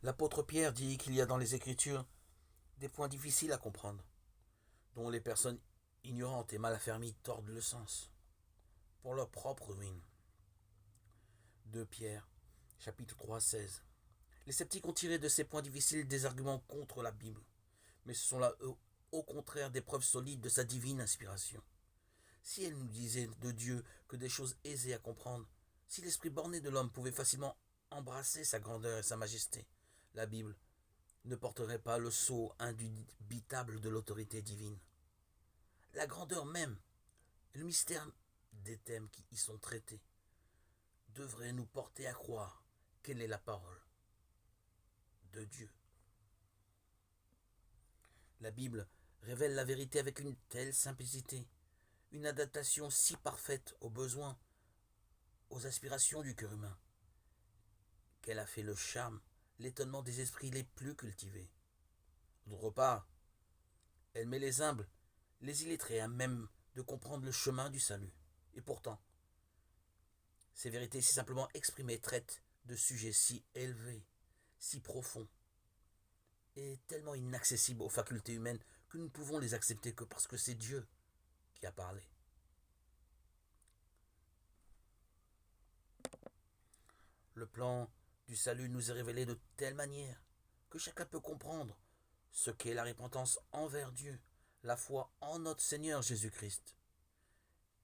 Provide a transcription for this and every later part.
L'apôtre Pierre dit qu'il y a dans les Écritures des points difficiles à comprendre, dont les personnes ignorantes et mal affermies tordent le sens, pour leur propre ruine. 2 Pierre, chapitre 3, 16. Les sceptiques ont tiré de ces points difficiles des arguments contre la Bible, mais ce sont là, au contraire, des preuves solides de sa divine inspiration. Si elle nous disait de Dieu que des choses aisées à comprendre, si l'esprit borné de l'homme pouvait facilement embrasser sa grandeur et sa majesté, la Bible ne porterait pas le sceau indubitable de l'autorité divine. La grandeur même, et le mystère des thèmes qui y sont traités, devrait nous porter à croire quelle est la parole de Dieu. La Bible révèle la vérité avec une telle simplicité, une adaptation si parfaite aux besoins, aux aspirations du cœur humain, qu'elle a fait le charme, l'étonnement des esprits les plus cultivés. D'autre part, elle met les humbles, les illettrés à même de comprendre le chemin du salut. Et pourtant, ces vérités si simplement exprimées traitent de sujets si élevés, si profonds, et tellement inaccessibles aux facultés humaines que nous ne pouvons les accepter que parce que c'est Dieu qui a parlé. Le plan du salut nous est révélé de telle manière que chacun peut comprendre ce qu'est la repentance envers Dieu, la foi en notre Seigneur Jésus-Christ,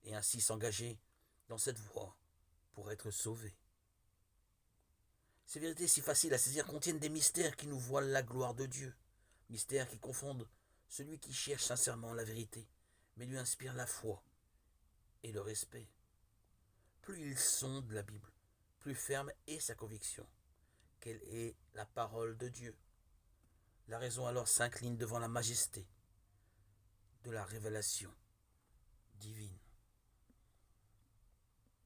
et ainsi s'engager dans cette voie pour être sauvé. Ces vérités si faciles à saisir contiennent des mystères qui nous voilent la gloire de Dieu, mystères qui confondent celui qui cherche sincèrement la vérité, mais lui inspire la foi et le respect. Plus il sonde la Bible, plus ferme est sa conviction qu'elle est la parole de Dieu. La raison alors s'incline devant la majesté de la révélation